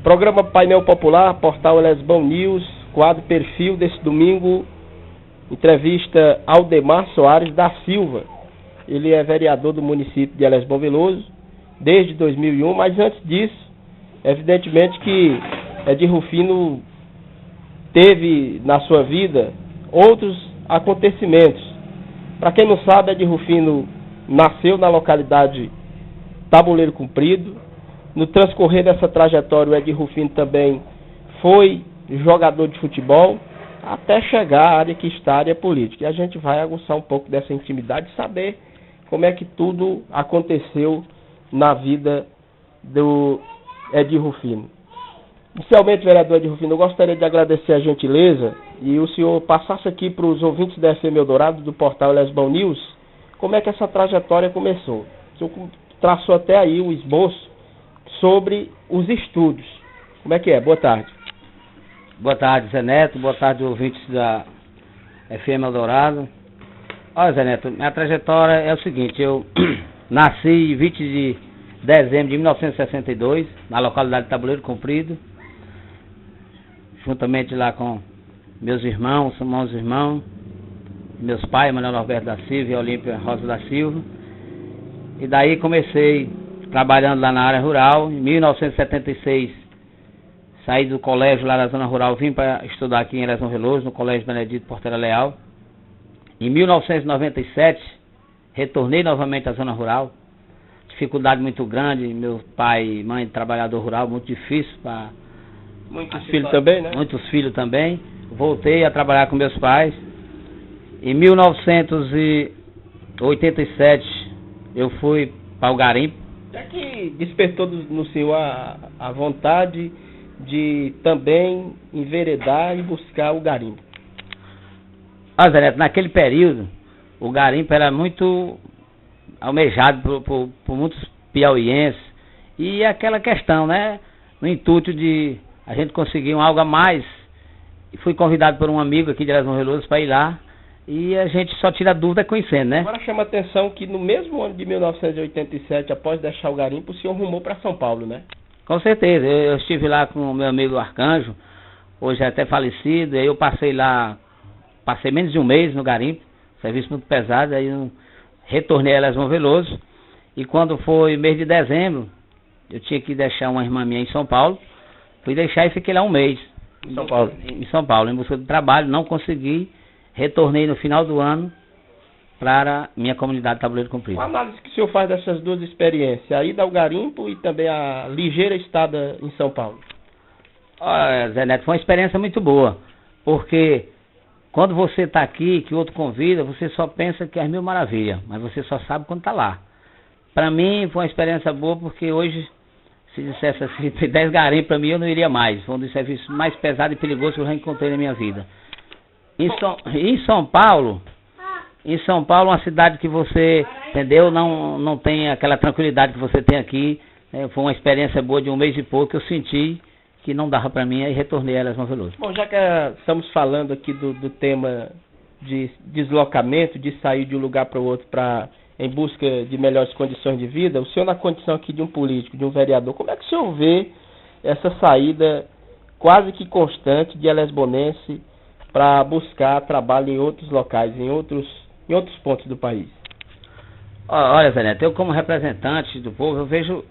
Programa Painel Popular, portal Elesbão News, quadro Perfil desse domingo, entrevista Aldemar Soares da Silva. Ele é vereador do município de Elesbão Veloso desde 2001, mas antes disso, evidentemente que Edir Rufino teve na sua vida outros acontecimentos. Para quem não sabe, Edir Rufino nasceu na localidade Tabuleiro Comprido. No transcorrer dessa trajetória, o Edir Rufino também foi jogador de futebol, até chegar à área que está, a área política. E a gente vai aguçar um pouco dessa intimidade e saber como é que tudo aconteceu na vida do Edir Rufino. Inicialmente, vereador Edir Rufino, eu gostaria de agradecer a gentileza e o senhor passasse aqui para os ouvintes da FM Eldorado, do portal Elesbão News, como é que essa trajetória começou. O senhor traçou até aí o esboço sobre os estudos. Como é que é? Boa tarde. Boa tarde, Zé Neto. Boa tarde, ouvintes da FM Eldorado. Olha, Zé Neto, minha trajetória é o seguinte: eu nasci em 20 de dezembro de 1962, na localidade de Tabuleiro Comprido, juntamente lá com meus irmãos, meus pais, Manuel Norberto da Silva e Olímpia Rosa da Silva. E daí comecei trabalhando lá na área rural. Em 1976, saí do colégio lá da zona rural, vim para estudar aqui em Elesbão Veloso, no Colégio Benedito Portela Leal. Em 1997, retornei novamente à zona rural. Dificuldade muito grande, meu pai e mãe trabalhador rural, muito difícil para muitos filhos também, né? Muitos filhos também. Voltei a trabalhar com meus pais. Em 1987, eu fui para o garimpo. É que despertou no senhor a vontade de também enveredar e buscar o garimpo. Ah, Zé Neto, naquele período, o garimpo era muito almejado por muitos piauienses. E aquela questão, né? No intuito de a gente conseguir algo a mais. E fui convidado por um amigo aqui de Elesbão Veloso para ir lá. E a gente só tira dúvida conhecendo, né? Agora chama a atenção que no mesmo ano de 1987, após deixar o garimpo, o senhor rumou para São Paulo, né? Com certeza. Eu estive lá com o meu amigo Arcanjo, hoje é até falecido. Aí eu passei menos de um mês no garimpo, serviço muito pesado. Aí eu retornei a Elesbão Veloso. E quando foi mês de dezembro, eu tinha que deixar uma irmã minha em São Paulo. Fui deixar e fiquei lá um mês. Em São Paulo? Em São Paulo, em busca de trabalho. Não consegui. Retornei no final do ano para minha comunidade Tabuleiro Comprido. A análise que o senhor faz dessas duas experiências, a ida ao garimpo e também a ligeira estada em São Paulo? Olha, Zé Neto, foi uma experiência muito boa, porque quando você está aqui, que o outro convida, você só pensa que é mil maravilhas, mas você só sabe quando está lá. Para mim foi uma experiência boa, porque hoje, se dissesse assim, 10 garimpos para mim, eu não iria mais. Foi um dos serviços mais pesados e perigosos que eu já encontrei na minha vida. Em São Paulo, uma cidade que você, entendeu, não tem aquela tranquilidade que você tem aqui. Foi uma experiência boa de um mês e pouco, eu senti que não dava para mim, aí retornei a Elesbão Veloso. Bom, já que estamos falando aqui do tema de deslocamento, de sair de um lugar para o outro em busca de melhores condições de vida, o senhor, na condição aqui de um político, de um vereador, como é que o senhor vê essa saída quase que constante de elesbonense para buscar trabalho em outros locais, em outros pontos do país? Olha, Zé Neto, eu como representante do povo, eu vejo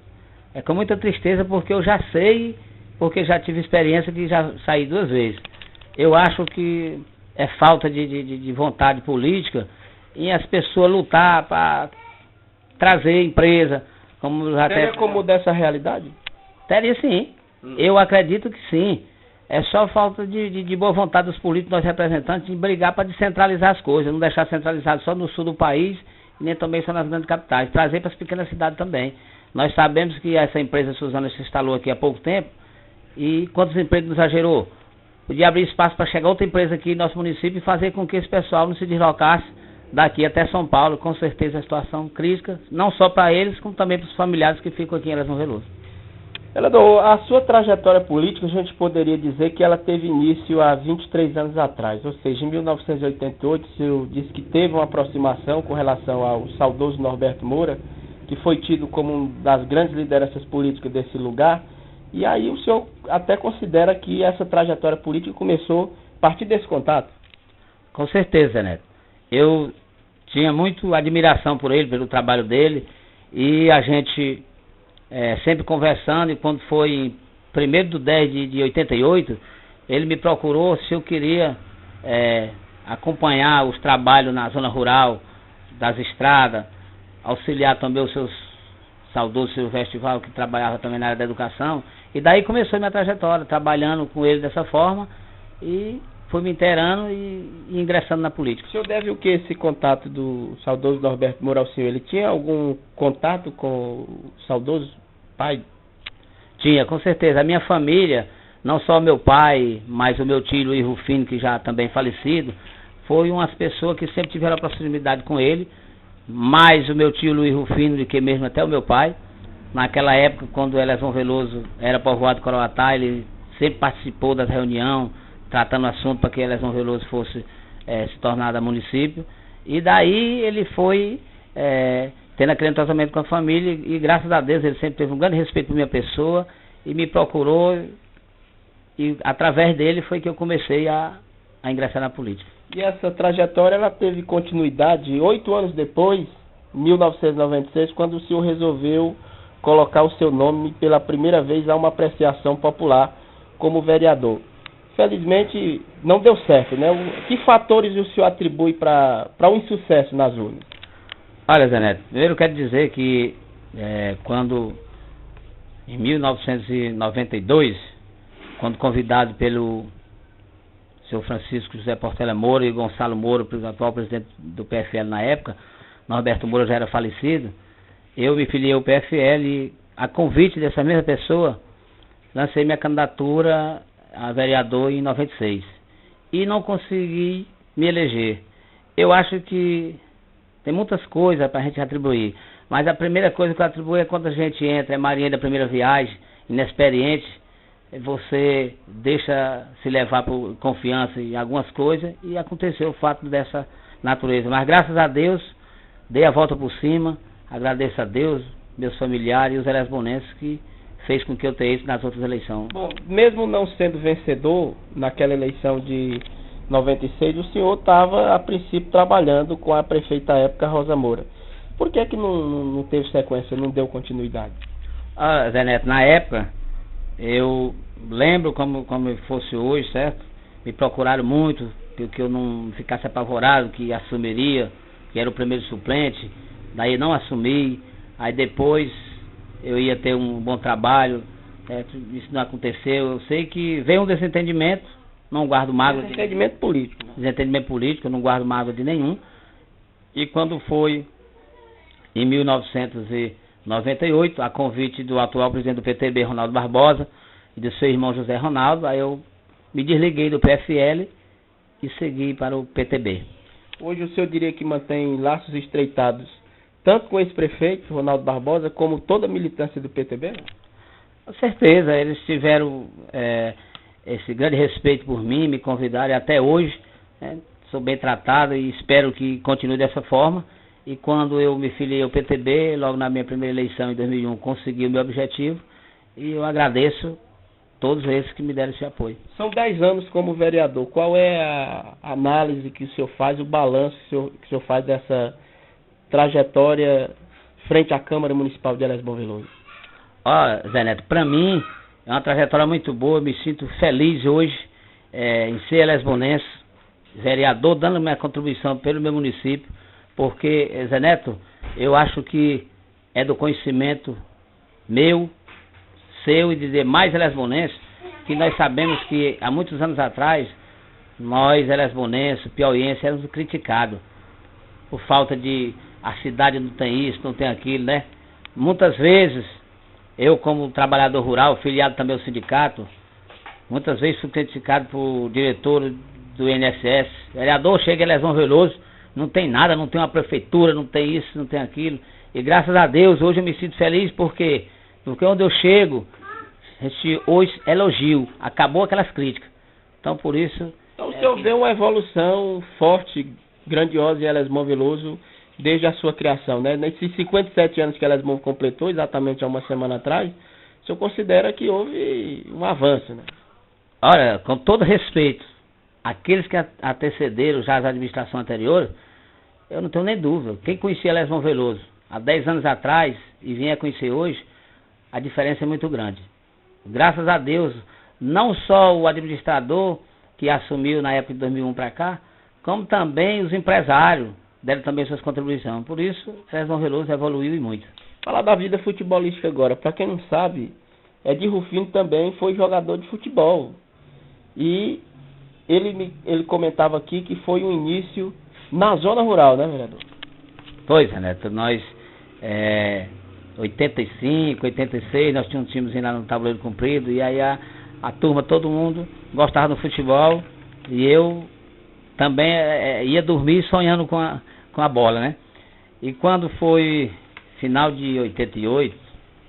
com muita tristeza, porque eu já sei, porque já tive experiência que já saí 2 vezes. Eu acho que é falta de vontade política em as pessoas lutar para trazer empresa. Teria como mudar essa realidade? Teria sim, eu acredito que sim. É só falta de boa vontade dos políticos, nós representantes, de brigar para descentralizar as coisas, não deixar centralizado só no sul do país, e nem também só nas grandes capitais, trazer para as pequenas cidades também. Nós sabemos que essa empresa Suzano se instalou aqui há pouco tempo, e quantos empregos nos já gerou? Podia abrir espaço para chegar outra empresa aqui no nosso município e fazer com que esse pessoal não se deslocasse daqui até São Paulo. Com certeza a situação crítica, não só para eles, como também para os familiares que ficam aqui em Elesbão Veloso. Vereador, a sua trajetória política, a gente poderia dizer que ela teve início há 23 anos atrás, ou seja, em 1988, o senhor disse que teve uma aproximação com relação ao saudoso Norberto Moura, que foi tido como uma das grandes lideranças políticas desse lugar, E aí o senhor até considera que essa trajetória política começou a partir desse contato? Com certeza, Neto. Eu tinha muito admiração por ele, pelo trabalho dele, e a gente sempre conversando, e quando foi em 1º de 88, ele me procurou se eu queria acompanhar os trabalhos na zona rural, das estradas, auxiliar também os seus saudosos Silvestre Val, que trabalhava também na área da educação, e daí começou a minha trajetória, trabalhando com ele dessa forma, e fui me inteirando e ingressando na política. O senhor deve o que esse contato do saudoso Norberto Moura ao senhor? Ele tinha algum contato com o saudoso pai? Tinha, com certeza. A minha família, não só meu pai, mas o meu tio Luiz Rufino, que já também falecido, foi umas pessoas que sempre tiveram proximidade com ele, mais o meu tio Luiz Rufino do que mesmo até o meu pai. Naquela época, quando o Elezon Veloso era povoado de Coroatá, ele sempre participou das reuniões, tratando o assunto para que Elezon Veloso fosse se tornado município. E daí ele foi tendo aquele entrosamento com a família, e graças a Deus ele sempre teve um grande respeito por minha pessoa e me procurou, e através dele foi que eu comecei a ingressar na política. E essa trajetória ela teve continuidade 8 anos depois, 1996, quando o senhor resolveu colocar o seu nome pela primeira vez a uma apreciação popular como vereador. Felizmente não deu certo, né? Que fatores o senhor atribui para um insucesso nas urnas? Olha, Zé Neto, primeiro eu quero dizer que quando em 1992, quando convidado pelo seu Francisco José Portela Moura e Gonçalo Moura, o atual presidente do PFL na época, Norberto Moura já era falecido, eu me filiei ao PFL e, a convite dessa mesma pessoa, lancei minha candidatura a vereador em 96. E não consegui me eleger. Eu acho que tem muitas coisas para a gente atribuir, mas a primeira coisa que eu atribuo é quando a gente entra, é marinha da primeira viagem, inexperiente, você deixa se levar por confiança em algumas coisas, e aconteceu o fato dessa natureza. Mas graças a Deus, dei a volta por cima, agradeço a Deus, meus familiares e os elesbonenses que fez com que eu tenha isso nas outras eleições. Bom, mesmo não sendo vencedor naquela eleição de 96, o senhor estava a princípio trabalhando com a prefeita à época, Rosa Moura. Por que não teve sequência, não deu continuidade? Zé Neto, na época, eu lembro como fosse hoje, certo? Me procuraram muito, que eu não ficasse apavorado, que assumiria, que era o primeiro suplente, daí não assumi, aí depois eu ia ter um bom trabalho, isso não aconteceu. Eu sei que veio um desentendimento, não guardo mágoa. Desentendimento político. Desentendimento político, eu não guardo mágoa de nenhum. E quando foi em 1998, a convite do atual presidente do PTB, Ronaldo Barbosa, e do seu irmão José Ronaldo, aí eu me desliguei do PFL e segui para o PTB. Hoje o senhor diria que mantém laços estreitados tanto com esse prefeito, Ronaldo Barbosa, como toda a militância do PTB? Com certeza, eles tiveram esse grande respeito por mim, me convidaram, e até hoje sou bem tratado e espero que continue dessa forma. E quando eu me filiei ao PTB, logo na minha primeira eleição em 2001, consegui o meu objetivo, e eu agradeço todos esses que me deram esse apoio. São 10 anos como vereador. Qual é a análise que o senhor faz, o balanço que o senhor faz dessa trajetória frente à Câmara Municipal de Elezbom Veloso? Zé Neto, para mim é uma trajetória muito boa. Eu me sinto feliz hoje em ser elesbonense, vereador, dando minha contribuição pelo meu município, porque, Zé Neto, eu acho que é do conhecimento meu, seu e de demais elesbonenses, que nós sabemos que há muitos anos atrás, nós elesbonenses, piauienses, éramos criticados por falta de a cidade não tem isso, não tem aquilo, né? Muitas vezes, eu como trabalhador rural, filiado também ao sindicato, muitas vezes fui criticado por diretor do INSS, vereador, chega em Elezbom Veloso, não tem nada, não tem uma prefeitura, não tem isso, não tem aquilo, e graças a Deus, hoje eu me sinto feliz, porque onde eu chego, hoje elogio, acabou aquelas críticas, então por isso... Então o senhor vê uma evolução forte, grandiosa em Elezbom Veloso, desde a sua criação, né? Nesses 57 anos que Elezbom completou, exatamente há uma semana atrás, o o senhor considera que houve um avanço, né? Olha, com todo respeito, aqueles que antecederam já as administrações anteriores, eu não tenho nem dúvida. Quem conhecia Elésbio Veloso há 10 anos atrás e vinha conhecer hoje, a diferença é muito grande. Graças a Deus, não só o administrador que assumiu na época de 2001 para cá, como também os empresários deram também suas contribuições. Por isso, Elésbio Veloso evoluiu e muito. Falar da vida futebolística agora, para quem não sabe, Edir Rufino também foi jogador de futebol. E ele comentava aqui que foi um início na zona rural, né, vereador? Pois é, Neto, nós, 85, 86, nós tínhamos um timezinho lá no Tabuleiro Comprido, e aí a turma, todo mundo gostava do futebol, e eu também ia dormir sonhando com a bola, né? E quando foi final de 88,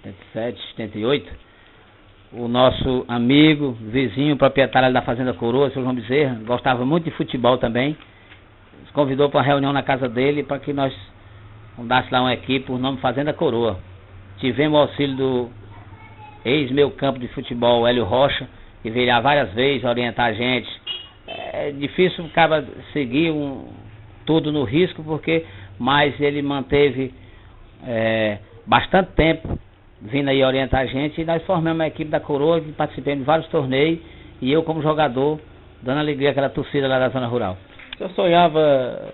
87, 88, o nosso amigo, vizinho, proprietário da Fazenda Coroa, seu João Bezerra, gostava muito de futebol também, nos convidou para uma reunião na casa dele para que nós fundássemos lá uma equipe por nome Fazenda Coroa. Tivemos o auxílio do ex-meu campo de futebol, Hélio Rocha, que veio lá várias vezes orientar a gente. É difícil o cara seguir tudo no risco, mas ele manteve bastante tempo vindo aí orientar a gente, e nós formamos a equipe da Coroa, que participamos de vários torneios, e eu como jogador, dando alegria àquela torcida lá da zona rural. O senhor sonhava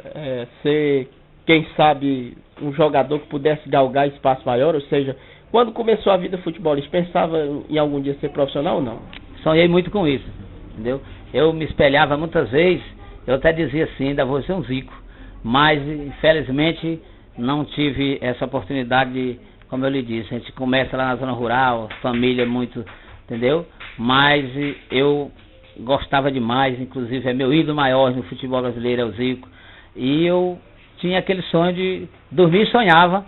ser, quem sabe, um jogador que pudesse galgar espaço maior? Ou seja, quando começou a vida futebolista, pensava em algum dia ser profissional ou não? Sonhei muito com isso, entendeu? Eu me espelhava muitas vezes, eu até dizia assim, ainda vou ser um Zico, mas infelizmente não tive essa oportunidade. Como eu lhe disse, a gente começa lá na zona rural, família muito, entendeu? Mas eu gostava demais, inclusive é meu ídolo maior no futebol brasileiro, é o Zico. E eu tinha aquele sonho de dormir e sonhava,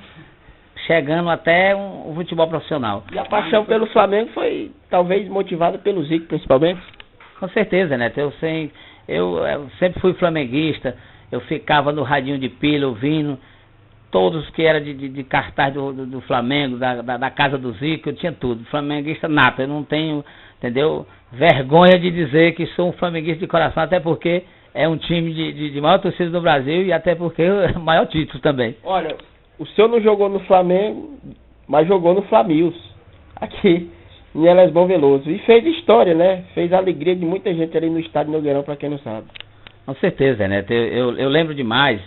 chegando até um futebol profissional. E a paixão pelo Flamengo foi talvez motivada pelo Zico, principalmente? Com certeza, né? Eu sempre fui flamenguista, eu ficava no radinho de pilha ouvindo todos que eram de cartaz do Flamengo, da casa do Zico, eu tinha tudo, flamenguista nato, eu não tenho, entendeu, vergonha de dizer que sou um flamenguista de coração, até porque é um time de maior torcida do Brasil, e até porque é o maior título também. Olha, o senhor não jogou no Flamengo, mas jogou no Flamils, aqui em Elésbio Veloso, e fez história, né, fez a alegria de muita gente ali no estádio Nogueirão, para quem não sabe. Com certeza, né, eu lembro demais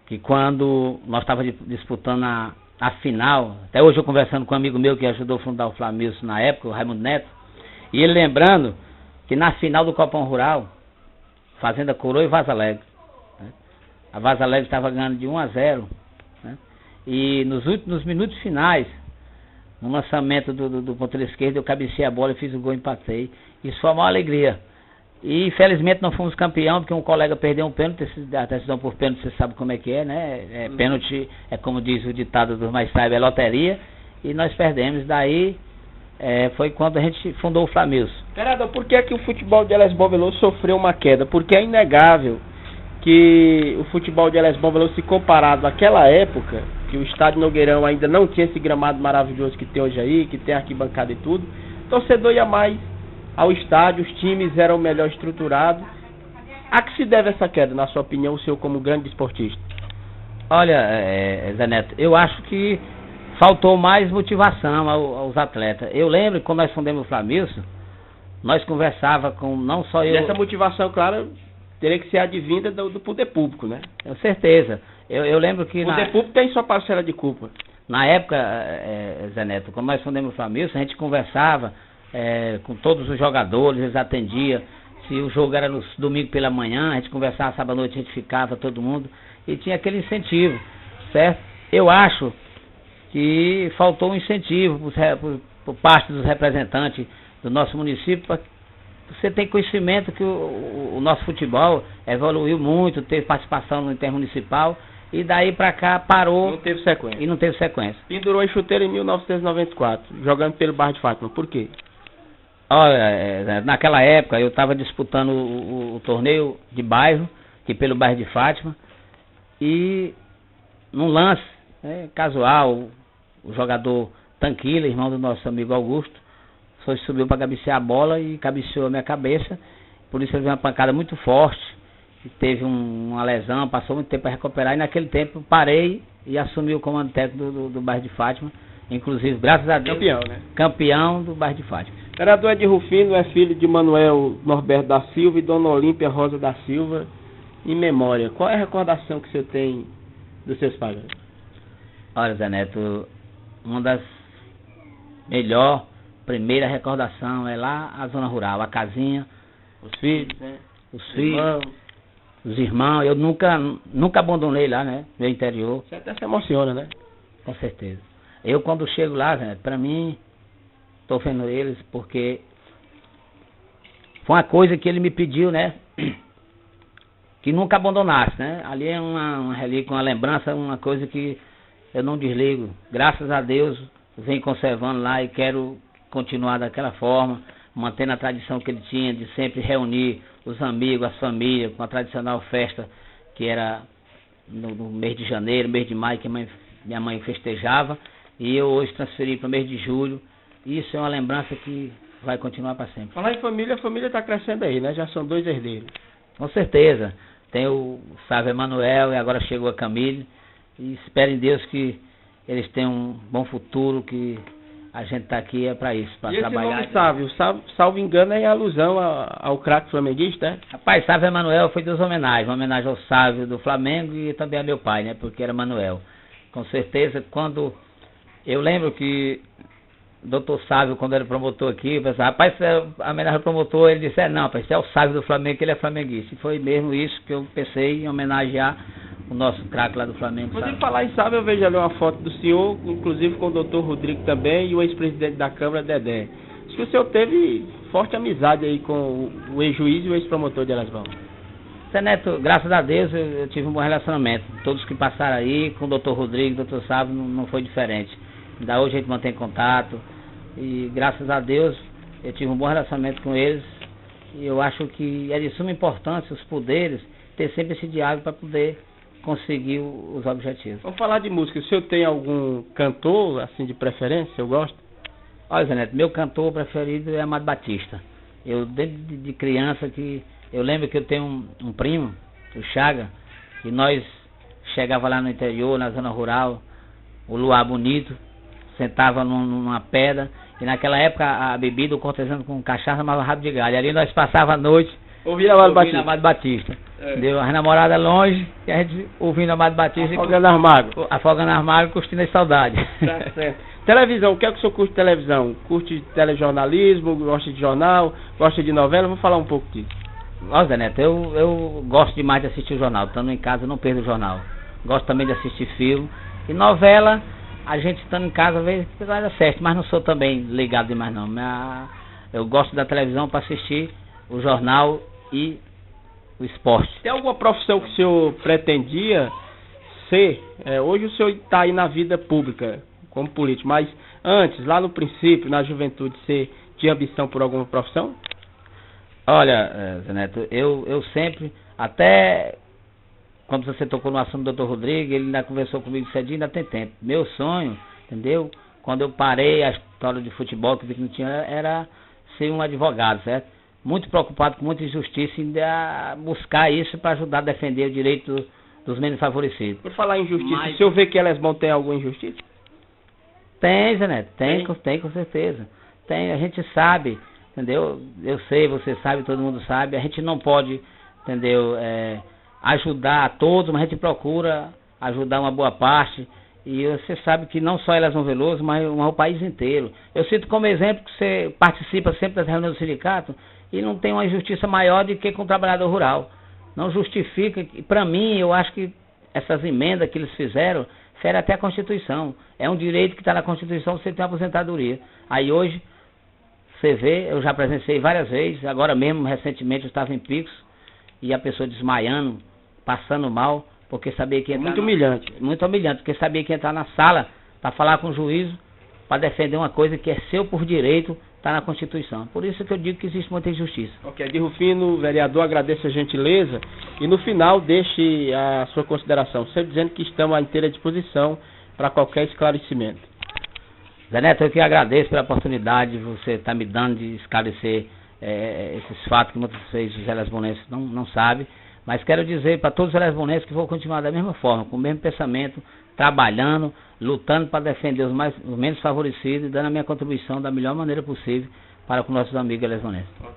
que quando nós estávamos disputando a final, até hoje eu conversando com um amigo meu que ajudou a fundar o Flamilson na época, o Raimundo Neto, e ele lembrando que na final do Copão Rural, Fazenda Coroa e Vaza Alegre, né? A Vaza Alegre estava ganhando de 1-0, né? E nos minutos finais, no lançamento do ponteiro esquerdo, eu cabecei a bola e fiz o gol e empatei. Isso foi uma maior alegria. E infelizmente não fomos campeão, porque um colega perdeu um pênalti, a decisão por pênalti você sabe como é que é, né? Pênalti, como diz o ditado dos mais sábios, é loteria, e nós perdemos. Daí foi quando a gente fundou o Flamilson. Vereador, por que o futebol de Elésbio Veloso sofreu uma queda? Porque é inegável que o futebol de Elésbio Veloso, se comparado àquela época, que o estádio Nogueirão ainda não tinha esse gramado maravilhoso que tem hoje aí, que tem arquibancada e tudo, o torcedor ia mais ao estádio, os times eram melhor estruturados. A que se deve essa queda, na sua opinião, o senhor como grande esportista? Olha, Zé Neto, eu acho que faltou mais motivação aos atletas. Eu lembro que quando nós fundamos o Flamilson, nós conversava com, não só eu... E essa motivação, claro, teria que ser advinda do poder público, né? Com certeza. Eu lembro que... O poder público tem sua parcela de culpa. Na época, Zé Neto, quando nós fundamos o Flamilson, a gente conversava com todos os jogadores, eles atendiam. Se o jogo era no domingo pela manhã, a gente conversava, sábado à noite a gente ficava, todo mundo, e tinha aquele incentivo, certo? Eu acho que faltou um incentivo por parte dos representantes do nosso município, para você ter conhecimento que o nosso futebol evoluiu muito, teve participação no intermunicipal, e daí pra cá parou. Não teve sequência. E não teve sequência. Pendurou em chuteiro em 1994, jogando pelo bairro de Fátima. Por quê? Olha, naquela época eu estava disputando o torneio de bairro, que pelo bairro de Fátima, e num lance casual, o jogador Tanquila, irmão do nosso amigo Augusto, subiu para cabecear a bola e cabeceou a minha cabeça. Por isso ele veio uma pancada muito forte, e teve uma lesão, passou muito tempo para recuperar, e naquele tempo parei e assumi o comando técnico do bairro de Fátima, inclusive, graças a Deus, campeão, né? Campeão do bairro de Fátima. Vereador Edir Rufino é filho de Manuel Norberto da Silva e Dona Olímpia Rosa da Silva, em memória. Qual é a recordação que o senhor tem dos seus pais? Olha, Zé Neto, uma das primeira recordação é lá a zona rural, a casinha, Os filhos, né? Os filhos, os irmãos. Eu nunca abandonei lá, né? Meu interior. Você até se emociona, né? Com certeza. Eu quando chego lá, Zé Neto, pra mim, tô vendo eles porque foi uma coisa que ele me pediu, né? Que nunca abandonasse, né? Ali é uma relíquia, uma lembrança, uma coisa que eu não desligo. Graças a Deus, venho conservando lá e quero continuar daquela forma, mantendo a tradição que ele tinha de sempre reunir os amigos, as famílias, com a tradicional festa que era no mês de janeiro, mês de maio, que minha mãe festejava, e eu hoje transferi para o mês de julho. Isso é uma lembrança que vai continuar para sempre. Falar em família, a família está crescendo aí, né? Já são 2 herdeiros. Com certeza. Tem o Sávio Emanuel e agora chegou a Camille. E espero em Deus que eles tenham um bom futuro, que a gente está aqui é para isso, para trabalhar. Esse nome Sávio, salvo engano, é em alusão ao craque flamenguista, né? Rapaz, Sávio Emanuel foi duas homenagens. Uma homenagem ao Sávio do Flamengo e também ao meu pai, né? Porque era Manuel. Com certeza, quando... Eu lembro que o doutor Sávio, quando era promotor aqui, eu pensava, rapaz, a homenagem ao promotor, ele disse, não, rapaz, esse é o Sávio do Flamengo, que ele é flamenguista. E foi mesmo isso que eu pensei em homenagear o nosso craque lá do Flamengo. Inclusive, falar em Sávio, eu vejo ali uma foto do senhor, inclusive com o doutor Rodrigo também, e o ex-presidente da Câmara, Dedé. Acho que o senhor teve forte amizade aí com o ex-juiz e o ex-promotor de Elas Vão. Zé Neto, graças a Deus, eu tive um bom relacionamento. Todos que passaram aí, com o doutor Rodrigo, o doutor Sávio, não foi diferente. Ainda hoje a gente mantém contato e graças a Deus eu tive um bom relacionamento com eles e eu acho que é de suma importância os poderes ter sempre esse diálogo para poder conseguir os objetivos. Vamos falar de música. O senhor tem algum cantor assim de preferência? Eu gosto? Olha, Zé Neto, meu cantor preferido é Amado Batista. Eu desde de criança que eu lembro que eu tenho um primo, o Chaga, e nós chegava lá no interior, na zona rural, o luar bonito, sentava numa pedra, e naquela época a bebida, o cortesano com cachaça, chamava rabo de galho. Ali nós passava a noite ouvindo Amado Batista. Deu as namoradas longe, e a gente ouvindo Amado Batista. Afogando as mágoas. Afogando as mágoas e curtindo a saudade. Tá certo. Televisão, o que é que o senhor curte de televisão? Curte telejornalismo, gosta de jornal, gosta de novela? Vamos falar um pouco disso. Nossa, Zé Neto, eu gosto demais de assistir o jornal. Estando em casa, eu não perdo o jornal. Gosto também de assistir filme. E novela... A gente estando em casa, às vezes, vai dar certo, mas não sou também ligado demais, não. Eu gosto da televisão para assistir o jornal e o esporte. Tem alguma profissão que o senhor pretendia ser? Hoje o senhor está aí na vida pública, como político, mas antes, lá no princípio, na juventude, você tinha ambição por alguma profissão? Olha, Zé Neto, eu sempre, até... Quando você tocou no assunto do Dr. Rodrigo, ele ainda conversou comigo cedinho, ainda tem tempo. Meu sonho, entendeu? Quando eu parei a história de futebol, que vi que não tinha, era ser um advogado, certo? Muito preocupado com muita injustiça e ainda buscar isso para ajudar a defender o direito dos menos favorecidos. Por falar em injustiça, o senhor vê que Elas Vão ter alguma injustiça? Tem, Zé Neto, tem com certeza. Tem, a gente sabe, entendeu? Eu sei, você sabe, todo mundo sabe. A gente não pode, entendeu? Ajudar a todos, mas a gente procura ajudar uma boa parte. E você sabe que não só Elas Vão Veloso, mas o país inteiro. Eu cito como exemplo que você participa sempre das reuniões do sindicato e não tem uma injustiça maior do que com o trabalhador rural. Não justifica, para mim, eu acho que essas emendas que eles fizeram ferem até a Constituição. É um direito que está na Constituição, você tem uma aposentadoria. Aí hoje, você vê, eu já presenciei várias vezes, agora mesmo, recentemente, eu estava em Picos, e a pessoa desmaiando, passando mal, porque sabia que ia entrar... Muito humilhante. Muito humilhante, porque sabia que ia entrar na sala para falar com o juízo, para defender uma coisa que é seu por direito, está na Constituição. Por isso que eu digo que existe muita injustiça. Ok, Edir Rufino, vereador, agradeço a gentileza, e no final deixe a sua consideração, sempre dizendo que estamos à inteira disposição para qualquer esclarecimento. Zé Neto, eu que agradeço pela oportunidade de você estar me dando de esclarecer esses fatos que muitas vezes os lesbonenses não sabem. Mas quero dizer para todos os lesbonenses que vou continuar da mesma forma, com o mesmo pensamento, trabalhando, lutando para defender os menos favorecidos e dando a minha contribuição da melhor maneira possível para com nossos amigos lesbonenses.